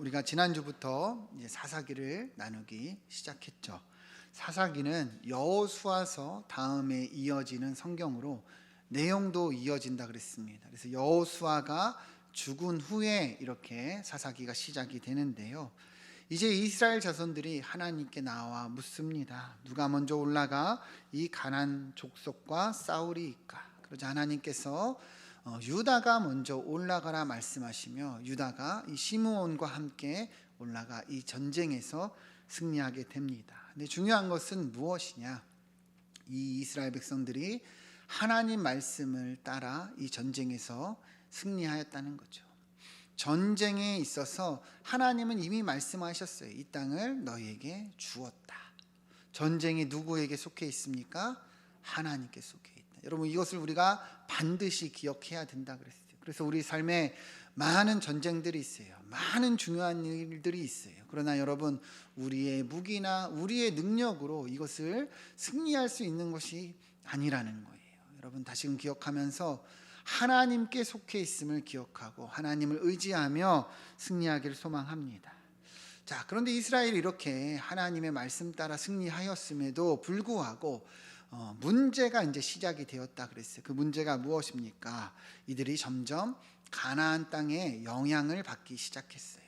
우리가 지난주부터 이제 사사기를 나누기 시작했죠. 사사기는 여호수아서 다음에 이어지는 성경으로 내용도 이어진다 그랬습니다. 그래서 여호수아가 죽은 후에 이렇게 사사기가 시작이 되는데요. 이제 이스라엘 자손들이 하나님께 나와 묻습니다. 누가 먼저 올라가 이 가나안 족속과 싸우리이까? 그러자 하나님께서 유다가 먼저 올라가라 말씀하시며 유다가 이 시므온과 함께 올라가 이 전쟁에서 승리하게 됩니다. 근데 중요한 것은 무엇이냐? 이 이스라엘 백성들이 하나님 말씀을 따라 이 전쟁에서 승리하였다는 거죠. 전쟁에 있어서 하나님은 이미 말씀하셨어요. 이 땅을 너희에게 주었다. 전쟁이 누구에게 속해 있습니까? 하나님께 속해 있다. 여러분, 이것을 우리가 반드시 기억해야 된다 그랬어요. 그래서 우리 삶에 많은 전쟁들이 있어요. 많은 중요한 일들이 있어요. 그러나 여러분, 우리의 무기나 우리의 능력으로 이것을 승리할 수 있는 것이 아니라는 거예요. 여러분, 다시금 기억하면서 하나님께 속해 있음을 기억하고 하나님을 의지하며 승리하기를 소망합니다. 자, 그런데 이스라엘이 이렇게 하나님의 말씀 따라 승리하였음에도 불구하고 문제가 이제 시작이 되었다 그랬어요. 그 문제가 무엇입니까? 이들이 점점 가나안 땅에 영향을 받기 시작했어요.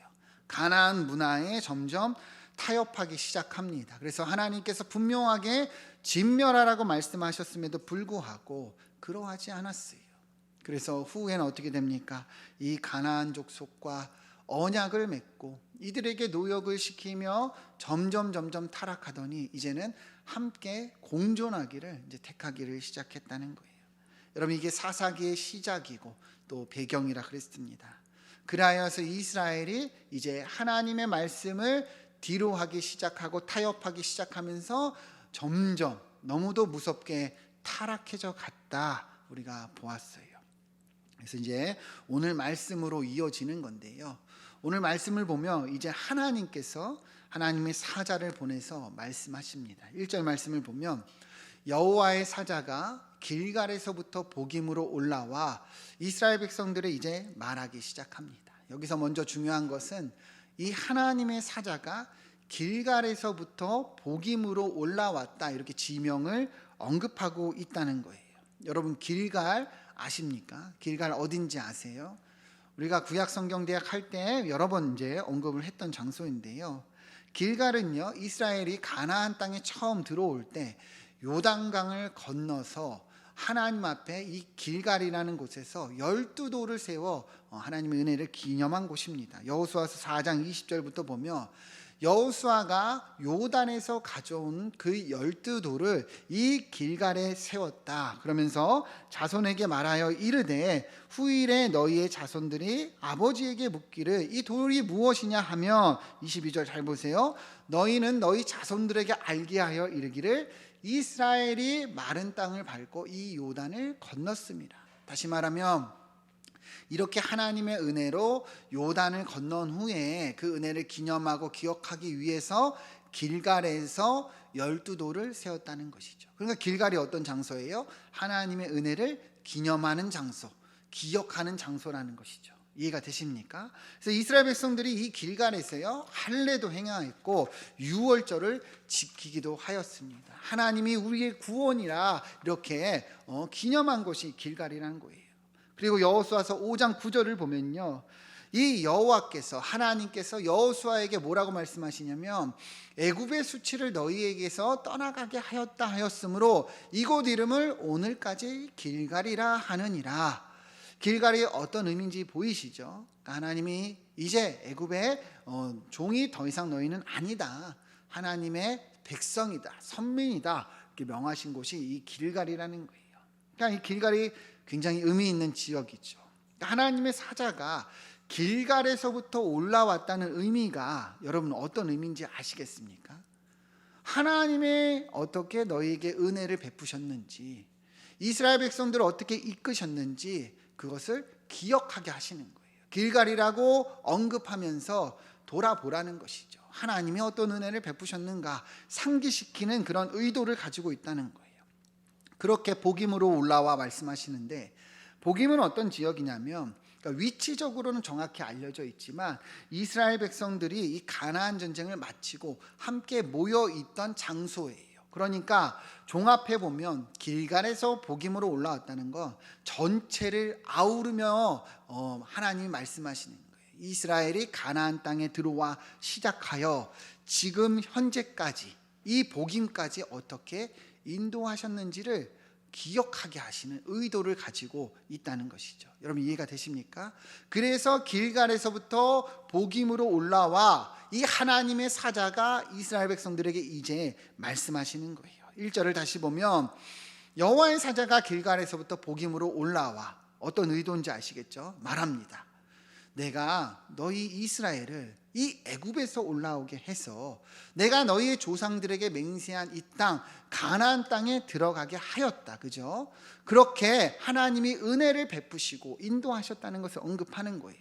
가나안 문화에 점점 타협하기 시작합니다. 그래서 하나님께서 분명하게 진멸하라고 말씀하셨음에도 불구하고 그러하지 않았어요. 그래서 후에는 어떻게 됩니까? 이 가나안 족속과 언약을 맺고 이들에게 노역을 시키며 점점 타락하더니 이제는 함께 공존하기를 이제 택하기를 시작했다는 거예요. 여러분, 이게 사사기의 시작이고 또 배경이라 그랬습니다. 그리하여서 이스라엘이 이제 하나님의 말씀을 뒤로 하기 시작하고 타협하기 시작하면서 점점 너무도 무섭게 타락해져 갔다 우리가 보았어요. 그래서 이제 오늘 말씀으로 이어지는 건데요. 오늘 말씀을 보면 이제 하나님께서 하나님의 사자를 보내서 말씀하십니다. 1절 말씀을 보면 여호와의 사자가 길갈에서부터 복임으로 올라와 이스라엘 백성들을 이제 말하기 시작합니다. 여기서 먼저 중요한 것은 이 하나님의 사자가 길갈에서부터 복임으로 올라왔다 이렇게 지명을 언급하고 있다는 거예요. 여러분, 길갈 아십니까? 길갈 어딘지 아세요? 우리가 구약 성경 대학 할 때 여러 번 이제 언급을 했던 장소인데요. 길갈은요, 이스라엘이 가나안 땅에 처음 들어올 때 요단강을 건너서 하나님 앞에 이 길갈이라는 곳에서 12돌을 세워 하나님의 은혜를 기념한 곳입니다. 여호수아서 4장 20절부터 보면 여호수아가 요단에서 가져온 그 12돌을 이 길갈에 세웠다. 그러면서 자손에게 말하여 이르되 후일에 너희의 자손들이 아버지에게 묻기를 이 돌이 무엇이냐 하며 22절 잘 보세요. 너희는 너희 자손들에게 알게 하여 이르기를 이스라엘이 마른 땅을 밟고 이 요단을 건넜습니다. 다시 말하면 이렇게 하나님의 은혜로 요단을 건넌 후에 그 은혜를 기념하고 기억하기 위해서 길갈에서 12돌을 세웠다는 것이죠. 그러니까 길갈이 어떤 장소예요? 하나님의 은혜를 기념하는 장소, 기억하는 장소라는 것이죠. 이해가 되십니까? 그래서 이스라엘 백성들이 이 길갈에서요 할례도 행하였고 유월절을 지키기도 하였습니다. 하나님이 우리의 구원이라 이렇게 기념한 것이 길갈이라는 거예요. 그리고 여호수아서 5장 9절을 보면요, 이 여호와께서 하나님께서 여호수아에게 뭐라고 말씀하시냐면 애굽의 수치를 너희에게서 떠나가게 하였다 하였으므로 이곳 이름을 오늘까지 길갈이라 하느니라. 길갈이 어떤 의미인지 보이시죠? 하나님이 이제 애굽의 종이 더 이상 너희는 아니다, 하나님의 백성이다, 선민이다 이렇게 명하신 곳이 이 길갈이라는 거예요. 그러니까 이 길갈이 굉장히 의미 있는 지역이죠. 하나님의 사자가 길갈에서부터 올라왔다는 의미가 여러분 어떤 의미인지 아시겠습니까? 하나님의 어떻게 너희에게 은혜를 베푸셨는지, 이스라엘 백성들을 어떻게 이끄셨는지 그것을 기억하게 하시는 거예요. 길갈이라고 언급하면서 돌아보라는 것이죠. 하나님이 어떤 은혜를 베푸셨는가 상기시키는 그런 의도를 가지고 있다는 거예요. 그렇게 복임으로 올라와 말씀하시는데, 복임은 어떤 지역이냐면 그러니까 위치적으로는 정확히 알려져 있지만 이스라엘 백성들이 이 가나안 전쟁을 마치고 함께 모여 있던 장소예요. 그러니까 종합해 보면 길갈에서 복임으로 올라왔다는 건 전체를 아우르며 하나님이 말씀하시는 거예요. 이스라엘이 가나안 땅에 들어와 시작하여 지금 현재까지 이 복임까지 어떻게 인도하셨는지를 기억하게 하시는 의도를 가지고 있다는 것이죠. 여러분 이해가 되십니까? 그래서 길갈에서부터 복임으로 올라와 이 하나님의 사자가 이스라엘 백성들에게 이제 말씀하시는 거예요. 1절을 다시 보면 여호와의 사자가 길갈에서부터 복임으로 올라와 어떤 의도인지 아시겠죠? 말합니다. 내가 너희 이스라엘을 이 애굽에서 올라오게 해서 내가 너희의 조상들에게 맹세한 이 땅 가나안 땅에 들어가게 하였다. 그죠? 그렇게 하나님이 은혜를 베푸시고 인도하셨다는 것을 언급하는 거예요.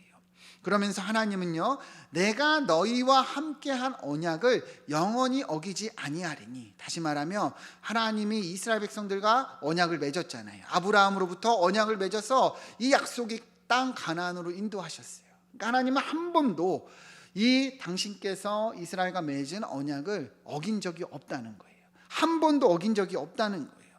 그러면서 하나님은요, 내가 너희와 함께한 언약을 영원히 어기지 아니하리니. 다시 말하면 하나님이 이스라엘 백성들과 언약을 맺었잖아요. 아브라함으로부터 언약을 맺어서 이 약속의 땅 가나안으로 인도하셨어요. 그러니까 하나님은 한 번도 이 당신께서 이스라엘과 맺은 언약을 어긴 적이 없다는 거예요. 한 번도 어긴 적이 없다는 거예요.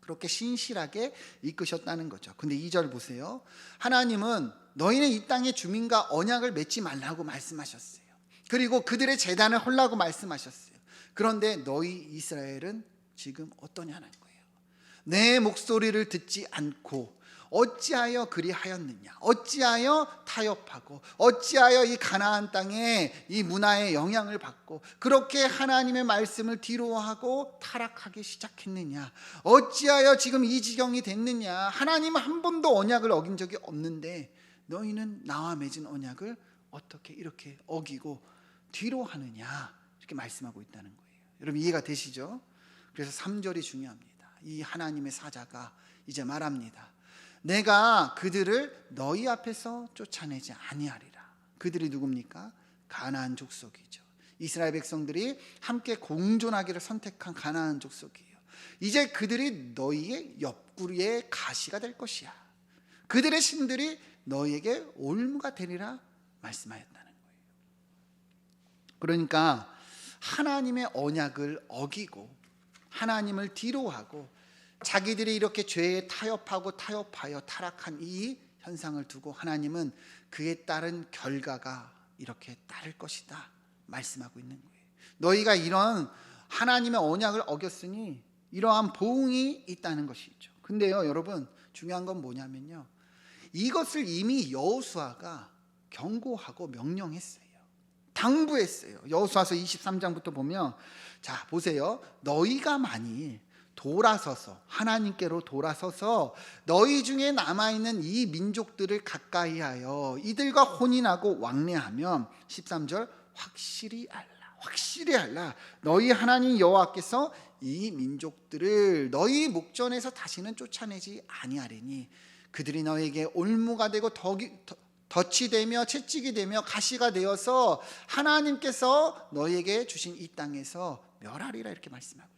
그렇게 신실하게 이끄셨다는 거죠. 근데 2절 보세요. 하나님은 너희는 이 땅의 주민과 언약을 맺지 말라고 말씀하셨어요. 그리고 그들의 재단을 헐라고 말씀하셨어요. 그런데 너희 이스라엘은 지금 어떠냐는 거예요. 내 목소리를 듣지 않고 어찌하여 그리하였느냐, 어찌하여 타협하고 어찌하여 이 가나안 땅에 이 문화의 영향을 받고 그렇게 하나님의 말씀을 뒤로하고 타락하기 시작했느냐, 어찌하여 지금 이 지경이 됐느냐. 하나님은 한 번도 언약을 어긴 적이 없는데 너희는 나와 맺은 언약을 어떻게 이렇게 어기고 뒤로 하느냐, 이렇게 말씀하고 있다는 거예요. 여러분 이해가 되시죠? 그래서 3절이 중요합니다. 이 하나님의 사자가 이제 말합니다. 내가 그들을 너희 앞에서 쫓아내지 아니하리라. 그들이 누굽니까? 가나안 족속이죠. 이스라엘 백성들이 함께 공존하기를 선택한 가나안 족속이에요. 이제 그들이 너희의 옆구리의 가시가 될 것이야. 그들의 신들이 너희에게 올무가 되리라 말씀하였다는 거예요. 그러니까 하나님의 언약을 어기고 하나님을 뒤로하고 자기들이 이렇게 죄에 타협하여 타락한 이 현상을 두고 하나님은 그에 따른 결과가 이렇게 따를 것이다 말씀하고 있는 거예요. 너희가 이런 하나님의 언약을 어겼으니 이러한 보응이 있다는 것이죠. 근데요 여러분 중요한 건 뭐냐면요, 이것을 이미 여호수아가 경고하고 명령했어요. 당부했어요. 여호수아서 23장부터 보면, 자 보세요. 너희가 만일 돌아서서 하나님께로 돌아서서 너희 중에 남아있는 이 민족들을 가까이하여 이들과 혼인하고 왕래하면 13절 확실히 알라 너희 하나님 여호와께서 이 민족들을 너희 목전에서 다시는 쫓아내지 아니하리니 그들이 너희에게 올무가 되고 덫이 되며 채찍이 되며 가시가 되어서 하나님께서 너희에게 주신 이 땅에서 멸하리라 이렇게 말씀하고 있어요.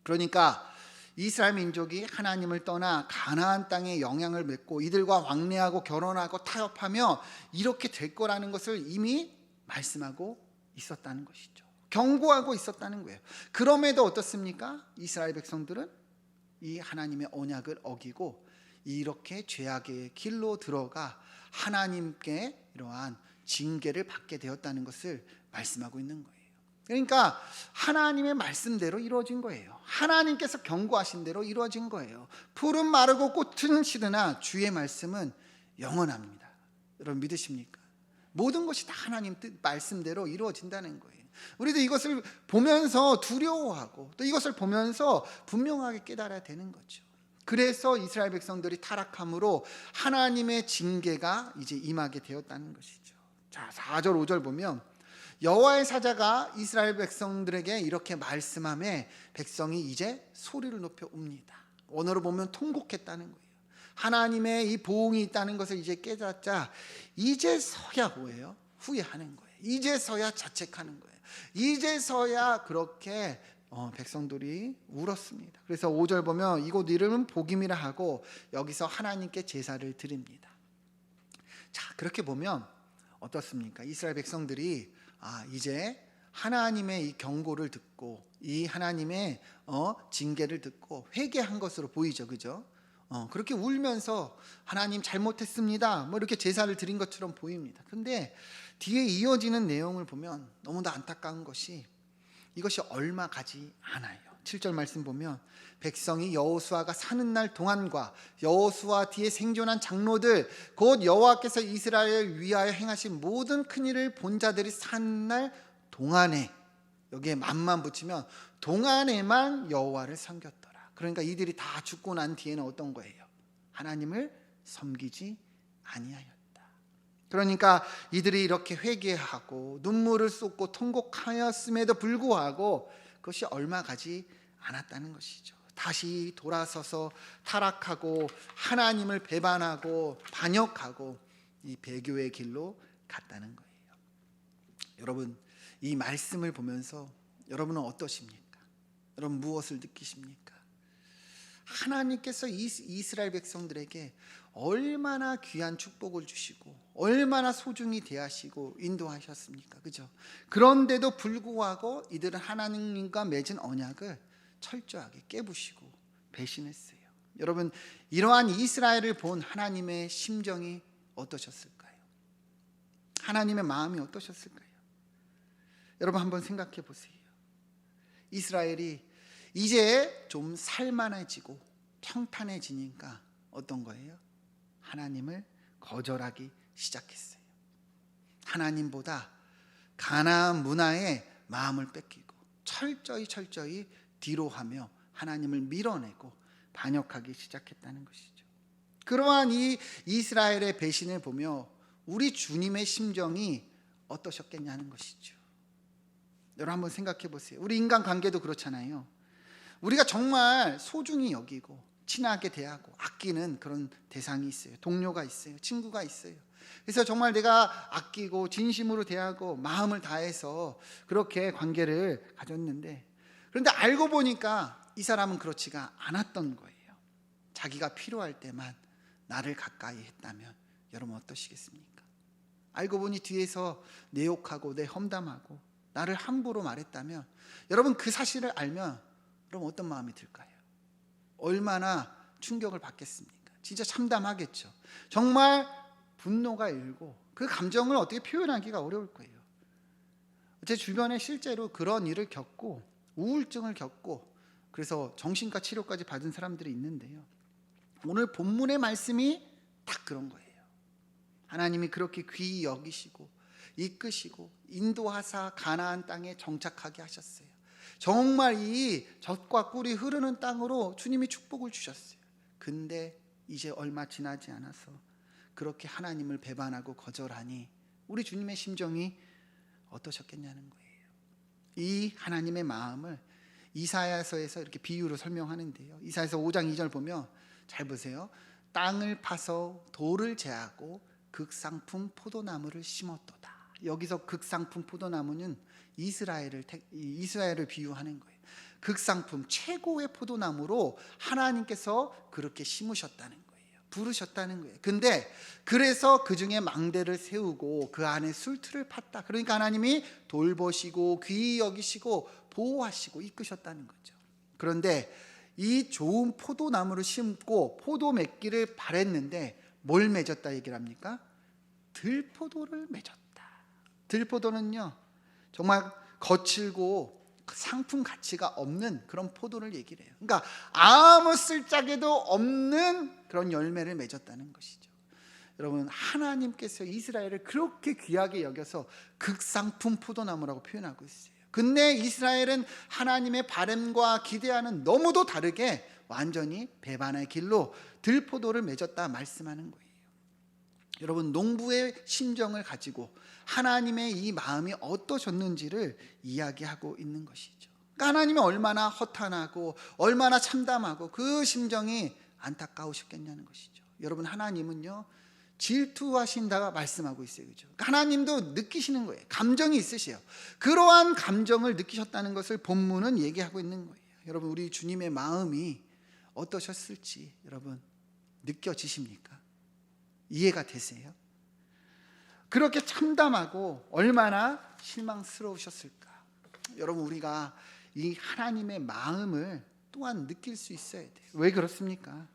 그러니까 이스라엘 민족이 하나님을 떠나 가나안 땅에 영향을 맺고 이들과 왕래하고 결혼하고 타협하며 이렇게 될 거라는 것을 이미 말씀하고 있었다는 것이죠. 경고하고 있었다는 거예요. 그럼에도 어떻습니까? 이스라엘 백성들은 이 하나님의 언약을 어기고 이렇게 죄악의 길로 들어가 하나님께 이러한 징계를 받게 되었다는 것을 말씀하고 있는 거예요. 그러니까 하나님의 말씀대로 이루어진 거예요. 하나님께서 경고하신 대로 이루어진 거예요. 풀은 마르고 꽃은 시드나 주의 말씀은 영원합니다. 여러분 믿으십니까? 모든 것이 다 하나님 뜻 말씀대로 이루어진다는 거예요. 우리도 이것을 보면서 두려워하고 또 이것을 보면서 분명하게 깨달아야 되는 거죠. 그래서 이스라엘 백성들이 타락함으로 하나님의 징계가 이제 임하게 되었다는 것이죠. 자, 4절 5절 보면 여호와의 사자가 이스라엘 백성들에게 이렇게 말씀하며 백성이 이제 소리를 높여 웁니다. 원어로 보면 통곡했다는 거예요. 하나님의 이 보응이 있다는 것을 이제 깨닫자 이제서야 뭐예요? 후회하는 거예요. 이제서야 자책하는 거예요. 이제서야 그렇게 백성들이 울었습니다. 그래서 5절 보면 이곳 이름은 복임이라 하고 여기서 하나님께 제사를 드립니다. 자, 그렇게 보면 어떻습니까? 이스라엘 백성들이 이제 하나님의 이 경고를 듣고 이 하나님의 징계를 듣고 회개한 것으로 보이죠, 그죠? 그렇게 울면서 하나님 잘못했습니다, 뭐 이렇게 제사를 드린 것처럼 보입니다. 근데 뒤에 이어지는 내용을 보면 너무나 안타까운 것이 이것이 얼마 가지 않아요. 7절 말씀 보면 백성이 여호수아가 사는 날 동안과 여호수아 뒤에 생존한 장로들 곧 여호와께서 이스라엘을 위하여 행하신 모든 큰 일을 본 자들이 사는 날 동안에, 여기에 만만 붙이면 동안에만 여호와를 섬겼더라. 그러니까 이들이 다 죽고 난 뒤에는 어떤 거예요? 하나님을 섬기지 아니하였다. 그러니까 이들이 이렇게 회개하고 눈물을 쏟고 통곡하였음에도 불구하고 그것이 얼마 가지 않았다는 것이죠. 다시 돌아서서 타락하고 하나님을 배반하고 반역하고 이 배교의 길로 갔다는 거예요. 여러분, 이 말씀을 보면서 여러분은 어떠십니까? 여러분 무엇을 느끼십니까? 하나님께서 이스라엘 백성들에게 얼마나 귀한 축복을 주시고 얼마나 소중히 대하시고 인도하셨습니까? 그죠? 그런데도 불구하고 이들은 하나님과 맺은 언약을 철저하게 깨부시고 배신했어요. 여러분, 이러한 이스라엘을 본 하나님의 심정이 어떠셨을까요? 하나님의 마음이 어떠셨을까요? 여러분 한번 생각해 보세요. 이스라엘이 이제 좀 살만해지고 평탄해지니까 어떤 거예요? 하나님을 거절하기 시작했어요. 하나님보다 가나안 문화에 마음을 뺏기고 철저히 뒤로하며 하나님을 밀어내고 반역하기 시작했다는 것이죠. 그러한 이 이스라엘의 배신을 보며 우리 주님의 심정이 어떠셨겠냐는 것이죠. 여러분 한번 생각해 보세요. 우리 인간관계도 그렇잖아요. 우리가 정말 소중히 여기고 친하게 대하고 아끼는 그런 대상이 있어요. 동료가 있어요. 친구가 있어요. 그래서 정말 내가 아끼고 진심으로 대하고 마음을 다해서 그렇게 관계를 가졌는데, 그런데 알고 보니까 이 사람은 그렇지가 않았던 거예요. 자기가 필요할 때만 나를 가까이 했다면 여러분 어떠시겠습니까? 알고 보니 뒤에서 내 욕하고 내 험담하고 나를 함부로 말했다면 여러분 그 사실을 알면 그럼 어떤 마음이 들까요? 얼마나 충격을 받겠습니까? 진짜 참담하겠죠. 정말 분노가 일고 그 감정을 어떻게 표현하기가 어려울 거예요. 제 주변에 실제로 그런 일을 겪고 우울증을 겪고 그래서 정신과 치료까지 받은 사람들이 있는데요. 오늘 본문의 말씀이 딱 그런 거예요. 하나님이 그렇게 귀히 여기시고 이끄시고 인도하사 가나안 땅에 정착하게 하셨어요. 정말 이 젖과 꿀이 흐르는 땅으로 주님이 축복을 주셨어요. 근데 이제 얼마 지나지 않아서 그렇게 하나님을 배반하고 거절하니 우리 주님의 심정이 어떠셨겠냐는 거예요. 이 하나님의 마음을 이사야서에서 이렇게 비유로 설명하는데요. 이사야서 5장 2절 보면 잘 보세요. 땅을 파서 돌을 제하고 극상품 포도나무를 심었도다. 여기서 극상품 포도나무는 이스라엘을 비유하는 거예요. 극상품 최고의 포도나무로 하나님께서 그렇게 심으셨다는 거예요. 부르셨다는 거예요. 근데 그래서 그 중에 망대를 세우고 그 안에 술틀을 팠다. 그러니까 하나님이 돌보시고 귀히 여기시고 보호하시고 이끄셨다는 거죠. 그런데 이 좋은 포도나무를 심고 포도 맺기를 바랬는데 뭘 맺었다 얘기를 합니까? 들포도를 맺었다. 들포도는요 정말 거칠고 상품 가치가 없는 그런 포도를 얘기를 해요. 그러니까 아무 쓸짝에도 없는 그런 열매를 맺었다는 것이죠. 여러분, 하나님께서 이스라엘을 그렇게 귀하게 여겨서 극상품 포도나무라고 표현하고 있어요. 근데 이스라엘은 하나님의 바람과 기대와는 너무도 다르게 완전히 배반의 길로 들포도를 맺었다 말씀하는 거예요. 여러분, 농부의 심정을 가지고 하나님의 이 마음이 어떠셨는지를 이야기하고 있는 것이죠. 그러니까 하나님이 얼마나 허탄하고 얼마나 참담하고 그 심정이 안타까우셨겠냐는 것이죠. 여러분, 하나님은요 질투하신다가 말씀하고 있어요. 그죠? 그러니까 하나님도 느끼시는 거예요. 감정이 있으세요. 그러한 감정을 느끼셨다는 것을 본문은 얘기하고 있는 거예요. 여러분, 우리 주님의 마음이 어떠셨을지 여러분 느껴지십니까? 이해가 되세요? 그렇게 참담하고 얼마나 실망스러우셨을까. 여러분, 우리가 이 하나님의 마음을 또한 느낄 수 있어야 돼요. 왜 그렇습니까?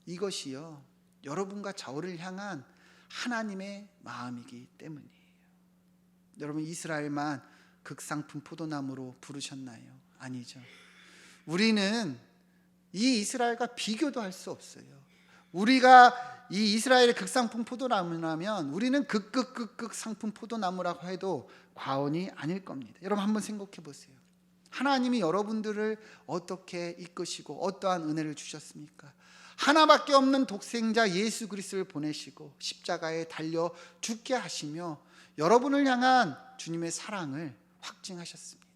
이것이요, 여러분과 저를 향한 하나님의 마음이기 때문이에요. 여러분, 이스라엘만 극상품 포도나무로 부르셨나요? 아니죠. 우리는 이 이스라엘과 비교도 할 수 없어요. 우리가 이 이스라엘의 극상품 포도나무라면 우리는 극극극극 상품 포도나무라고 해도 과언이 아닐 겁니다. 여러분, 한번 생각해 보세요. 하나님이 여러분들을 어떻게 이끄시고 어떠한 은혜를 주셨습니까? 하나밖에 없는 독생자 예수 그리스도를 보내시고 십자가에 달려 죽게 하시며 여러분을 향한 주님의 사랑을 확증하셨습니다.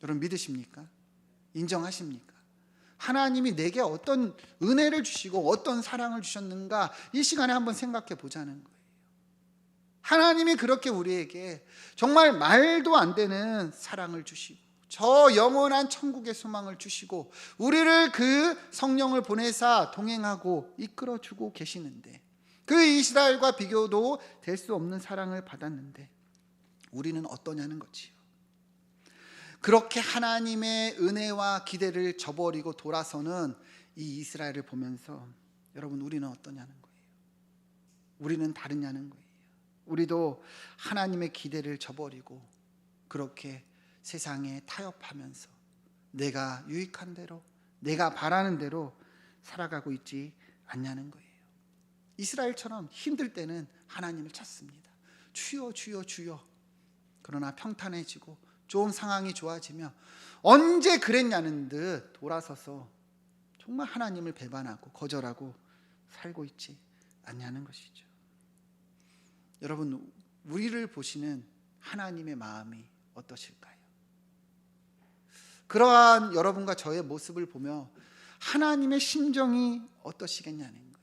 여러분, 믿으십니까? 인정하십니까? 하나님이 내게 어떤 은혜를 주시고 어떤 사랑을 주셨는가, 이 시간에 한번 생각해 보자는 거예요. 하나님이 그렇게 우리에게 정말 말도 안 되는 사랑을 주시고 저 영원한 천국의 소망을 주시고 우리를 그 성령을 보내사 동행하고 이끌어주고 계시는데, 그 이스라엘과 비교도 될 수 없는 사랑을 받았는데 우리는 어떠냐는 거지요. 그렇게 하나님의 은혜와 기대를 저버리고 돌아서는 이 이스라엘을 보면서 여러분, 우리는 어떠냐는 거예요. 우리는 다르냐는 거예요. 우리도 하나님의 기대를 저버리고 그렇게 세상에 타협하면서 내가 유익한 대로, 내가 바라는 대로 살아가고 있지 않냐는 거예요. 이스라엘처럼 힘들 때는 하나님을 찾습니다. 주여 주여 주여. 그러나 평탄해지고 좋은 상황이 좋아지며 언제 그랬냐는 듯 돌아서서 정말 하나님을 배반하고 거절하고 살고 있지 않냐는 것이죠. 여러분, 우리를 보시는 하나님의 마음이 어떠실까요? 그러한 여러분과 저의 모습을 보며 하나님의 심정이 어떠시겠냐는 거예요.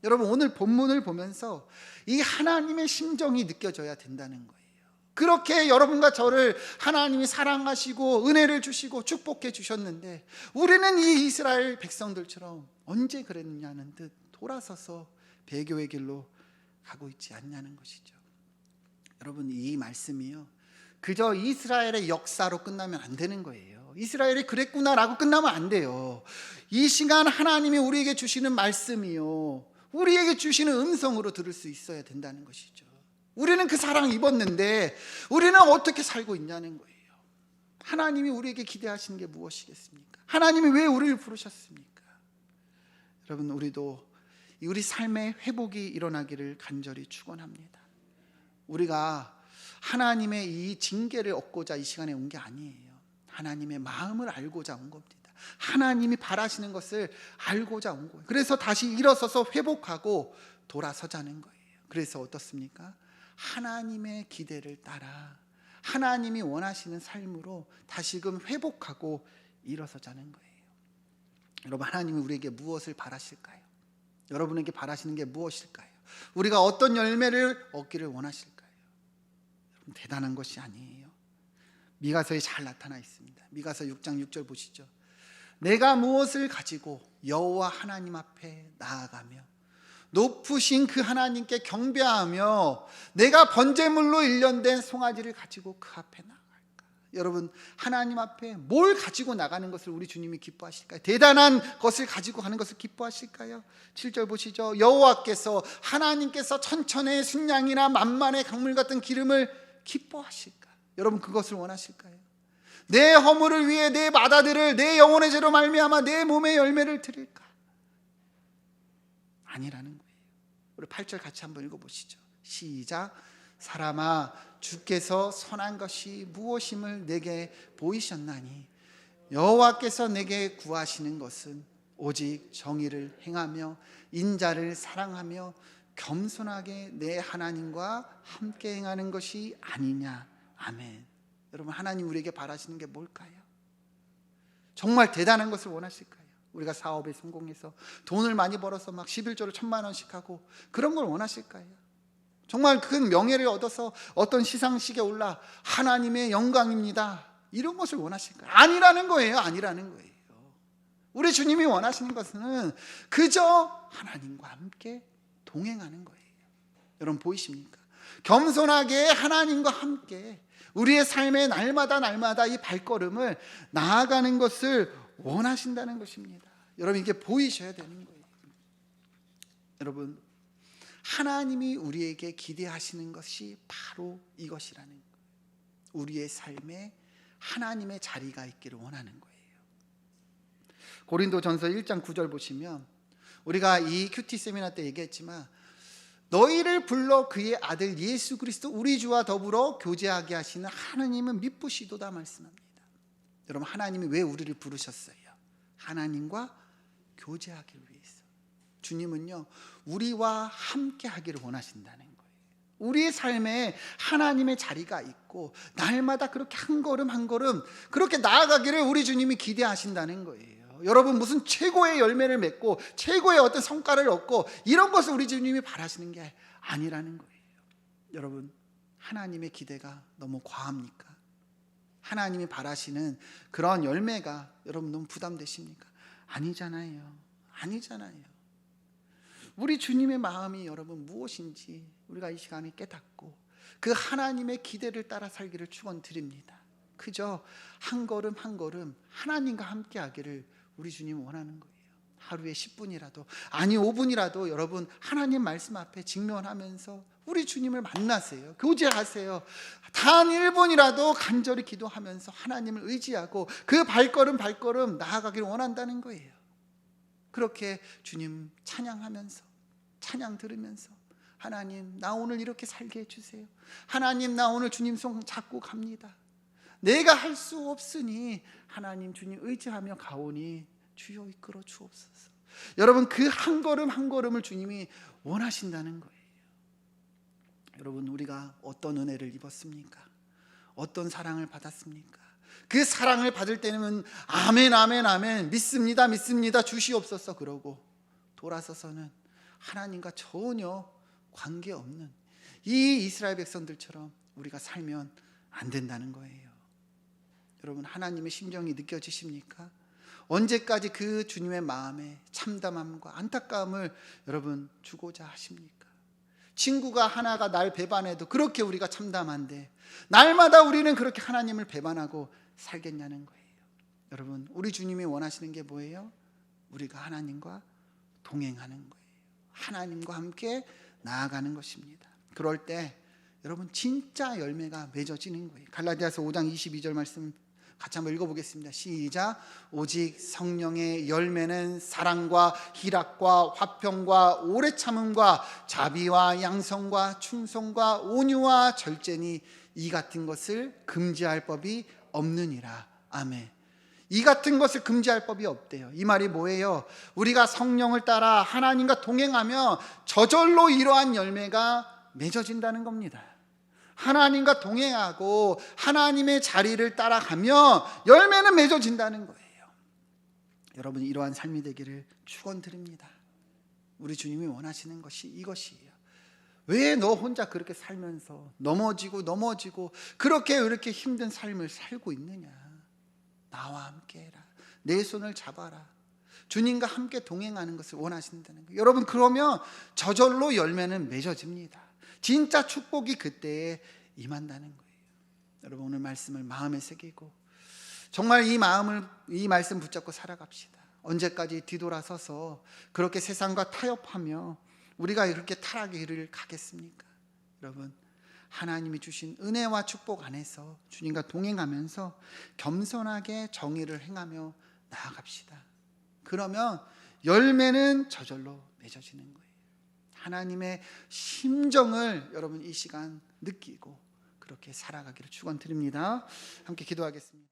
여러분, 오늘 본문을 보면서 이 하나님의 심정이 느껴져야 된다는 거예요. 그렇게 여러분과 저를 하나님이 사랑하시고 은혜를 주시고 축복해 주셨는데 우리는 이 이스라엘 백성들처럼 언제 그랬냐는 듯 돌아서서 배교의 길로 가고 있지 않냐는 것이죠. 여러분, 이 말씀이요, 그저 이스라엘의 역사로 끝나면 안 되는 거예요. 이스라엘이 그랬구나라고 끝나면 안 돼요. 이 시간 하나님이 우리에게 주시는 말씀이요, 우리에게 주시는 음성으로 들을 수 있어야 된다는 것이죠. 우리는 그 사랑 입었는데 우리는 어떻게 살고 있냐는 거예요. 하나님이 우리에게 기대하시는 게 무엇이겠습니까? 하나님이 왜 우리를 부르셨습니까? 여러분, 우리도 우리 삶의 회복이 일어나기를 간절히 축원합니다. 우리가 하나님의 이 징계를 얻고자 이 시간에 온 게 아니에요. 하나님의 마음을 알고자 온 겁니다. 하나님이 바라시는 것을 알고자 온 거예요. 그래서 다시 일어서서 회복하고 돌아서자는 거예요. 그래서 어떻습니까? 하나님의 기대를 따라 하나님이 원하시는 삶으로 다시금 회복하고 일어서자는 거예요. 여러분, 하나님이 우리에게 무엇을 바라실까요? 여러분에게 바라시는 게 무엇일까요? 우리가 어떤 열매를 얻기를 원하실까요? 여러분, 대단한 것이 아니에요. 미가서에 잘 나타나 있습니다. 미가서 6장 6절 보시죠. 내가 무엇을 가지고 여호와 하나님 앞에 나아가며 높으신 그 하나님께 경배하며 내가 번제물로 일련된 송아지를 가지고 그 앞에 나갈까? 여러분, 하나님 앞에 뭘 가지고 나가는 것을 우리 주님이 기뻐하실까요? 대단한 것을 가지고 가는 것을 기뻐하실까요? 7절 보시죠. 여호와께서 하나님께서 천천의 순양이나 만만의 강물 같은 기름을 기뻐하실까? 여러분, 그것을 원하실까요? 내 허물을 위해 내 마다들을 내 영혼의 죄로 말미암아 내 몸의 열매를 드릴까? 아니라는 거예요. 우리 8절 같이 한번 읽어보시죠. 시작. 사람아, 주께서 선한 것이 무엇임을 내게 보이셨나니 여호와께서 내게 구하시는 것은 오직 정의를 행하며 인자를 사랑하며 겸손하게 내 하나님과 함께 행하는 것이 아니냐. 아멘. 여러분, 하나님 우리에게 바라시는 게 뭘까요? 정말 대단한 것을 원하실까요? 우리가 사업에 성공해서 돈을 많이 벌어서 막 11조를 1,000만 원씩 하고 그런 걸 원하실까요? 정말 큰 명예를 얻어서 어떤 시상식에 올라 하나님의 영광입니다, 이런 것을 원하실까요? 아니라는 거예요. 아니라는 거예요. 우리 주님이 원하시는 것은 그저 하나님과 함께 동행하는 거예요. 여러분, 보이십니까? 겸손하게 하나님과 함께 우리의 삶의 날마다 이 발걸음을 나아가는 것을 원하신다는 것입니다. 여러분, 이게 보이셔야 되는 거예요. 여러분, 하나님이 우리에게 기대하시는 것이 바로 이것이라는 거예요. 우리의 삶에 하나님의 자리가 있기를 원하는 거예요. 고린도전서 1장 9절 보시면, 우리가 이 큐티 세미나 때 얘기했지만, 너희를 불러 그의 아들 예수 그리스도 우리 주와 더불어 교제하게 하시는 하나님은 미쁘시도다 말씀합니다. 여러분, 하나님이 왜 우리를 부르셨어요? 하나님과 교제하기 위해서. 주님은요, 우리와 함께 하기를 원하신다는 거예요. 우리의 삶에 하나님의 자리가 있고 날마다 그렇게 한 걸음 한 걸음 그렇게 나아가기를 우리 주님이 기대하신다는 거예요. 여러분, 무슨 최고의 열매를 맺고 최고의 어떤 성과를 얻고 이런 것을 우리 주님이 바라시는 게 아니라는 거예요. 여러분, 하나님의 기대가 너무 과합니까? 하나님이 바라시는 그런 열매가 여러분 너무 부담되십니까? 아니잖아요. 우리 주님의 마음이 여러분 무엇인지 우리가 이 시간에 깨닫고 그 하나님의 기대를 따라 살기를 축원드립니다. 그저 한 걸음 한 걸음 하나님과 함께 하기를 우리 주님 원하는 거예요. 하루에 10분이라도, 아니 5분이라도 여러분 하나님 말씀 앞에 직면하면서 우리 주님을 만나세요. 교제하세요. 단 1분이라도 간절히 기도하면서 하나님을 의지하고 그 발걸음 나아가기를 원한다는 거예요. 그렇게 주님 찬양하면서, 찬양 들으면서, 하나님 나 오늘 이렇게 살게 해주세요. 하나님 나 오늘 주님 손 잡고 갑니다. 내가 할 수 없으니 하나님 주님 의지하며 가오니 주여 이끌어 주옵소서. 여러분, 그 한 걸음 한 걸음을 주님이 원하신다는 거예요. 여러분, 우리가 어떤 은혜를 입었습니까? 어떤 사랑을 받았습니까? 그 사랑을 받을 때는 아멘 믿습니다 주시옵소서 그러고 돌아서서는 하나님과 전혀 관계없는 이 이스라엘 백성들처럼 우리가 살면 안 된다는 거예요. 여러분, 하나님의 심정이 느껴지십니까? 언제까지 그 주님의 마음에 참담함과 안타까움을 여러분 주고자 하십니까? 친구가 하나가 날 배반해도 그렇게 우리가 참담한데 날마다 우리는 그렇게 하나님을 배반하고 살겠냐는 거예요. 여러분, 우리 주님이 원하시는 게 뭐예요? 우리가 하나님과 동행하는 거예요. 하나님과 함께 나아가는 것입니다. 그럴 때 여러분 진짜 열매가 맺어지는 거예요. 갈라디아서 5장 22절 말씀 같이 한번 읽어보겠습니다. 시작. 오직 성령의 열매는 사랑과 희락과 화평과 오래 참음과 자비와 양성과 충성과 온유와 절제니 이 같은 것을 금지할 법이 없느니라. 아멘. 이 같은 것을 금지할 법이 없대요. 이 말이 뭐예요? 우리가 성령을 따라 하나님과 동행하며 저절로 이러한 열매가 맺어진다는 겁니다. 하나님과 동행하고 하나님의 자리를 따라가며 열매는 맺어진다는 거예요. 여러분, 이러한 삶이 되기를 축원드립니다. 우리 주님이 원하시는 것이 이것이에요. 왜 너 혼자 그렇게 살면서 넘어지고 그렇게 이렇게 힘든 삶을 살고 있느냐? 나와 함께 해라. 내 손을 잡아라. 주님과 함께 동행하는 것을 원하신다는 거예요. 여러분, 그러면 저절로 열매는 맺어집니다. 진짜 축복이 그때에 임한다는 거예요. 여러분, 오늘 말씀을 마음에 새기고 정말 이 말씀 붙잡고 살아갑시다. 언제까지 뒤돌아서서 그렇게 세상과 타협하며 우리가 이렇게 타락의 길을 가겠습니까? 여러분, 하나님이 주신 은혜와 축복 안에서 주님과 동행하면서 겸손하게 정의를 행하며 나아갑시다. 그러면 열매는 저절로 맺어지는 거예요. 하나님의 심정을 여러분 이 시간 느끼고 그렇게 살아가기를 축원드립니다. 함께 기도하겠습니다.